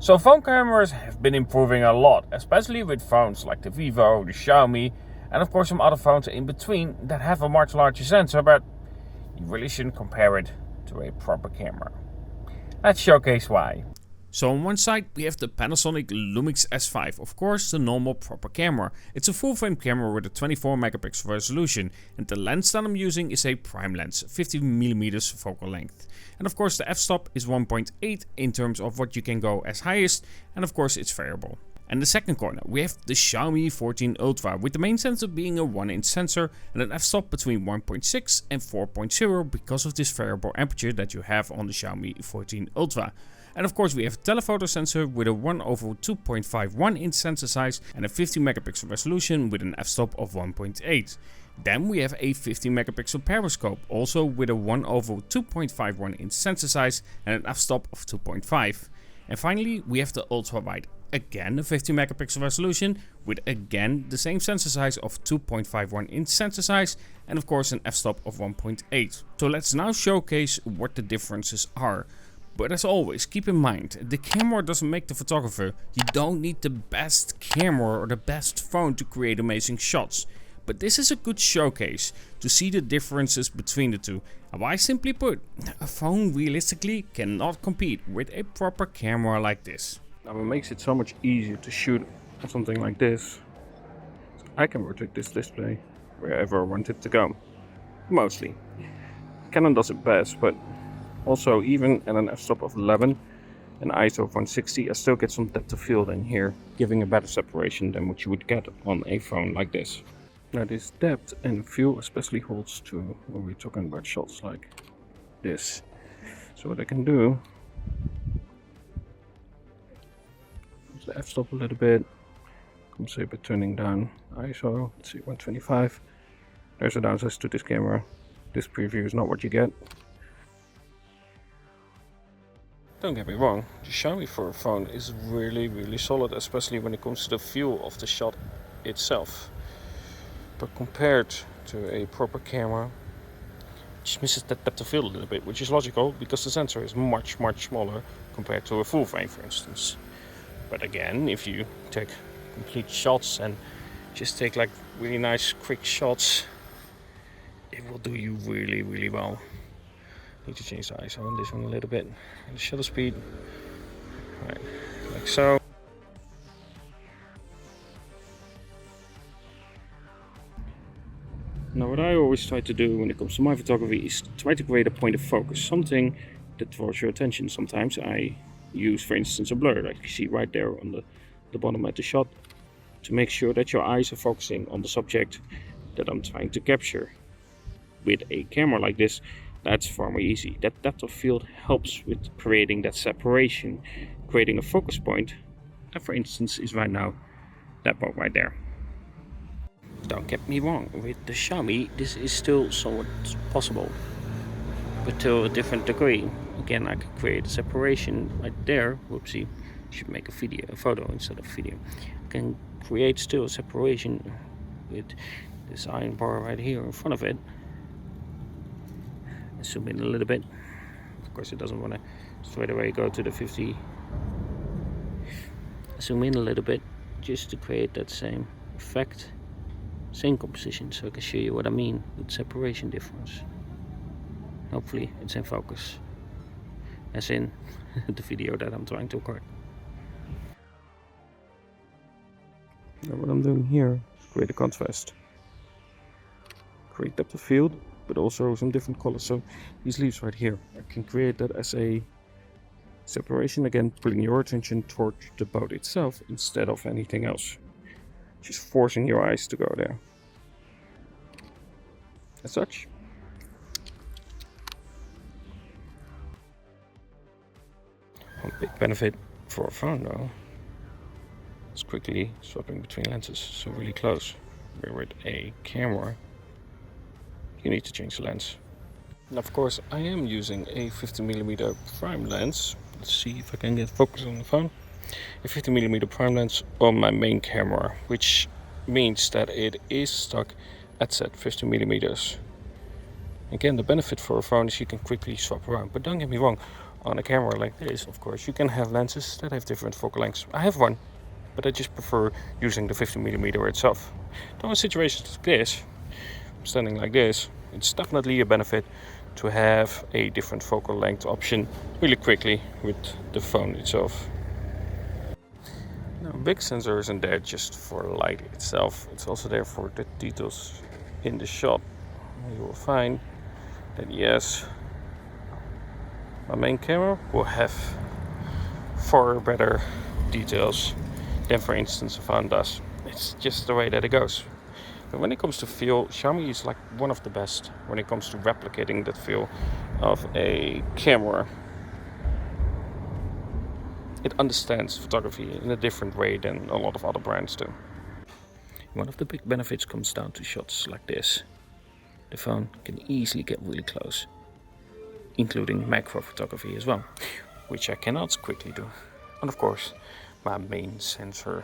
So phone cameras have been improving a lot, especially with phones like the Vivo, the Xiaomi, and of course some other phones in between that have a much larger sensor, but you really shouldn't compare it to a proper camera. Let's showcase why. So on one side we have the Panasonic Lumix S5, of course the normal proper camera. It's a full frame camera with a 24 megapixel resolution, and the lens that I'm using is a prime lens, 50mm focal length. And of course the f-stop is 1.8 in terms of what you can go as highest, and of course it's variable. And the second corner we have the Xiaomi 14 Ultra, with the main sensor being a 1-inch sensor and an f-stop between 1.6 and 4.0 because of this variable aperture that you have on the Xiaomi 14 Ultra. And of course we have a telephoto sensor with a 1/2.51 inch sensor size and a 50 megapixel resolution with an f-stop of 1.8. Then we have a 50 megapixel periscope, also with a 1/2.51 inch sensor size and an f-stop of 2.5. And finally we have the ultra wide, again a 50 megapixel resolution with again the same sensor size of 2.51 inch sensor size and of course an f-stop of 1.8. So let's now showcase what the differences are. But as always, keep in mind, the camera doesn't make the photographer. You don't need the best camera or the best phone to create amazing shots. But this is a good showcase to see the differences between the two. And why simply put, a phone realistically cannot compete with a proper camera like this. Now it makes it so much easier to shoot something like this. So I can rotate this display wherever I want it to go. Mostly. Canon does it best, but also even at an f-stop of 11 and ISO of 160, I still get some depth of field in here, giving a better separation than what you would get on a phone like this. Now this depth and field especially holds true when we're talking about shots like this. So what I can do is the f-stop a little bit, compensate by turning down ISO, let's see, 125. There's a downside to this camera. This preview is not what you get. Don't get me wrong, the Xiaomi for a phone is really solid, especially when it comes to the feel of the shot itself. But compared to a proper camera, it just misses that depth of field a little bit, which is logical because the sensor is much smaller compared to a full frame, for instance. But again, if you take complete shots and just take like really nice quick shots, it will do you really well. Need to change the ISO on this one a little bit, and the shutter speed, right, like so. Now what I always try to do when it comes to my photography is try to create a point of focus, something that draws your attention. Sometimes I use, for instance, a blur, like you see right there on the bottom of the shot, to make sure that your eyes are focusing on the subject that I'm trying to capture. With a camera like this, that's far more easy. That depth of field helps with creating that separation, creating a focus point. That, for instance, is right now that point right there. Don't get me wrong, with the Xiaomi this is still somewhat possible, but to a different degree. Again, I could create a separation right there. Whoopsie, should make a photo instead of video. I can create still a separation with this iron bar right here in front of it. Zoom in a little bit. Of course it doesn't want to straight away go to the 50. Zoom in a little bit just to create that same effect, same composition, so I can show you what I mean with separation difference. Hopefully it's in focus, as in the video that I'm trying to record. Now what I'm doing here is create a contrast, create depth of field, but also some different colors. So these leaves right here, I can create that as a separation, again pulling your attention towards the boat itself instead of anything else, just forcing your eyes to go there as such. One big benefit for a phone though is quickly swapping between lenses, so really close, where with a camera you need to change the lens. And of course I am using a 50mm prime lens. Let's see if I can get focus on the phone. A 50mm prime lens on my main camera, which means that it is stuck at set 50mm. Again, the benefit for a phone is you can quickly swap around, but don't get me wrong, on a camera like this, of course, you can have lenses that have different focal lengths. I have one, but I just prefer using the 50mm itself. Now in situations like this, standing like this, it's definitely a benefit to have a different focal length option really quickly with the phone itself. Now, big sensor isn't there just for light itself, it's also there for the details in the shot. You will find that yes, my main camera will have far better details than, for instance, a phone does. It's just the way that it goes. But when it comes to feel, Xiaomi is like one of the best when it comes to replicating that feel of a camera. It understands photography in a different way than a lot of other brands do. One of the big benefits comes down to shots like this. The phone can easily get really close, including macro photography as well, which I cannot quickly do. And of course, my main sensor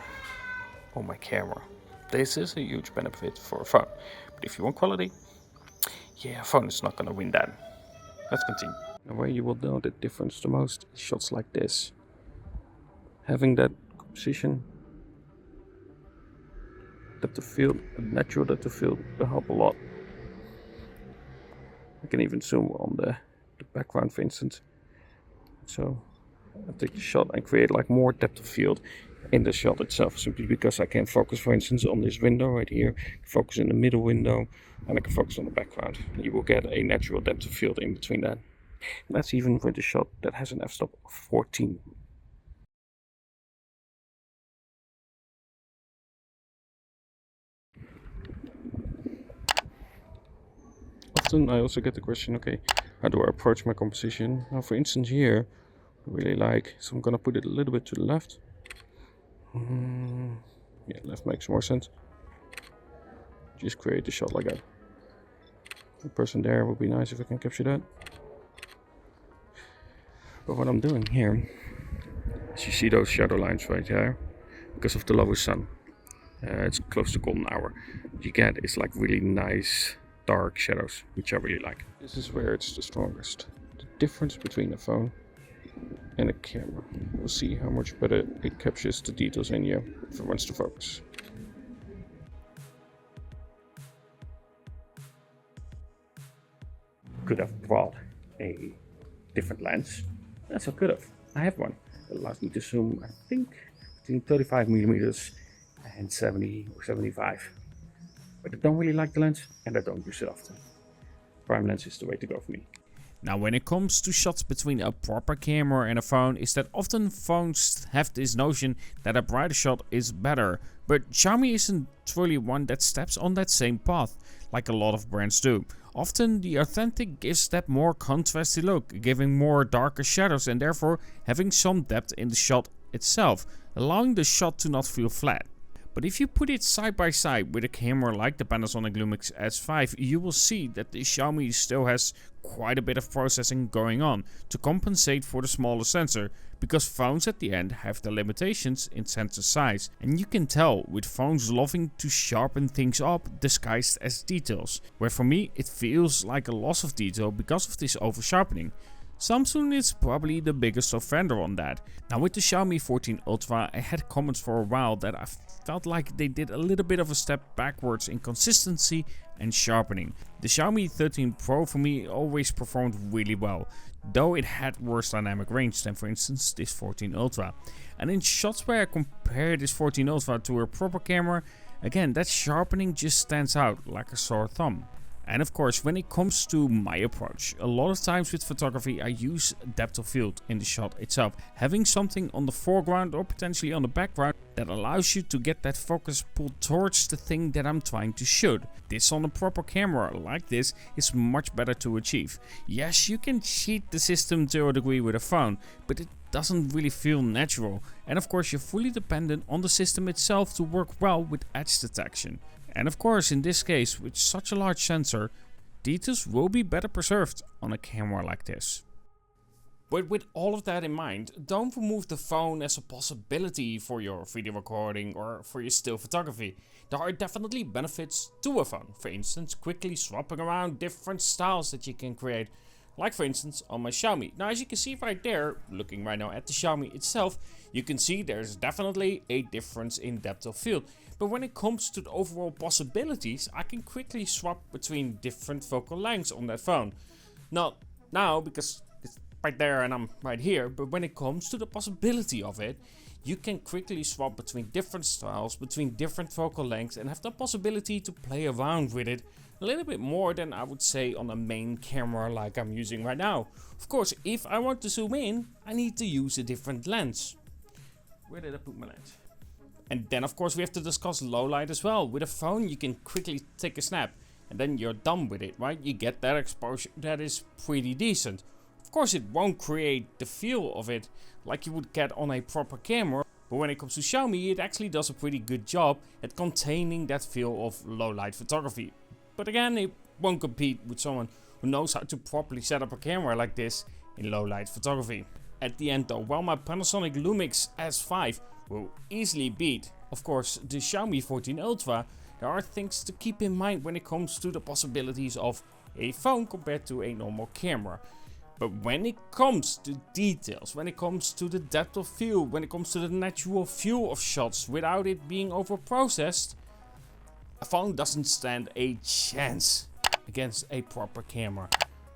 on my camera. This is a huge benefit for a phone. But if you want quality, yeah, a phone is not going to win that. Let's continue. And where you will know the difference the most is shots like this. Having that composition, depth of field, a natural depth of field will help a lot. I can even zoom on the background, for instance. So I take the shot and create like more depth of field in the shot itself, simply because I can focus, for instance, on this window right here, focus in the middle window, and I can focus on the background. You will get a natural depth of field in between that. And that's even with the shot that has an f-stop of 14. Often I also get the question, okay, how do I approach my composition? Now, for instance, here, I really like, so I'm gonna put it a little bit to the left. Yeah, left makes more sense. Just create the shot like that. The person there would be nice if I can capture that. But what I'm doing here is, you see those shadow lines right there, because of the lower sun. It's close to golden hour. What you get is like really nice dark shadows, which I really like. This is where it's the strongest. The difference between a phone and a camera. We'll see how much better it captures the details in you if it wants to focus. Could have brought a different lens. That's what could have. I have one that allows me to zoom, I think, between 35mm and 70 or 75. But I don't really like the lens and I don't use it often. Prime lens is the way to go for me. Now, when it comes to shots between a proper camera and a phone, is that often phones have this notion that a brighter shot is better. But Xiaomi isn't truly one that steps on that same path, like a lot of brands do. Often the authentic gives that more contrasty look, giving more darker shadows and therefore having some depth in the shot itself, allowing the shot to not feel flat. But if you put it side by side with a camera like the Panasonic Lumix S5, you will see that the Xiaomi still has quite a bit of processing going on to compensate for the smaller sensor, because phones at the end have the limitations in sensor size, and you can tell with phones loving to sharpen things up disguised as details, where for me it feels like a loss of detail because of this over sharpening. Samsung is probably the biggest offender on that. Now, with the Xiaomi 14 Ultra, I had comments for a while that I felt like they did a little bit of a step backwards in consistency and sharpening. The Xiaomi 13 Pro for me always performed really well, though it had worse dynamic range than, for instance, this 14 Ultra. And in shots where I compare this 14 Ultra to a proper camera, again, that sharpening just stands out like a sore thumb. And of course, when it comes to my approach, a lot of times with photography I use depth of field in the shot itself, having something on the foreground or potentially on the background that allows you to get that focus pulled towards the thing that I'm trying to shoot. This on a proper camera like this is much better to achieve. Yes, you can cheat the system to a degree with a phone, but it doesn't really feel natural, and of course you're fully dependent on the system itself to work well with edge detection. And of course, in this case, with such a large sensor, details will be better preserved on a camera like this. But with all of that in mind, don't remove the phone as a possibility for your video recording or for your still photography. There are definitely benefits to a phone. For instance, quickly swapping around different styles that you can create, like for instance on my Xiaomi. Now as you can see right there, looking right now at the Xiaomi itself, you can see there's definitely a difference in depth of field. But when it comes to the overall possibilities, I can quickly swap between different focal lengths on that phone. Not now because it's right there and I'm right here, but when it comes to the possibility of it, you can quickly swap between different styles, between different focal lengths, and have the possibility to play around with it a little bit more than I would say on a main camera like I'm using right now. Of course, if I want to zoom in, I need to use a different lens. Where did I put my lens? And then of course we have to discuss low light as well. With a phone you can quickly take a snap and then you're done with it, right? You get that exposure that is pretty decent. Of course it won't create the feel of it like you would get on a proper camera, but when it comes to Xiaomi it actually does a pretty good job at containing that feel of low light photography. But again, it won't compete with someone who knows how to properly set up a camera like this in low light photography. At the end though, while my Panasonic Lumix S5 will easily beat, of course, the Xiaomi 14 Ultra, there are things to keep in mind when it comes to the possibilities of a phone compared to a normal camera. But when it comes to details, when it comes to the depth of field, when it comes to the natural feel of shots without it being over-processed, a phone doesn't stand a chance against a proper camera.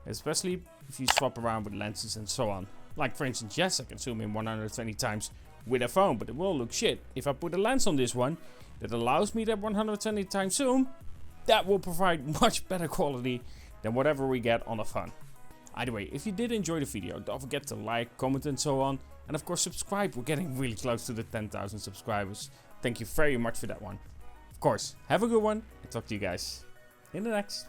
Especially if you swap around with lenses and so on. Like for instance, yes, I can zoom in 120 times with a phone, but it will look shit. If I put a lens on this one that allows me that 120 times zoom, that will provide much better quality than whatever we get on a phone. Either way, if you did enjoy the video, don't forget to like, comment and so on. And of course subscribe, we're getting really close to the 10,000 subscribers. Thank you very much for that one. Of course, have a good one and talk to you guys in the next.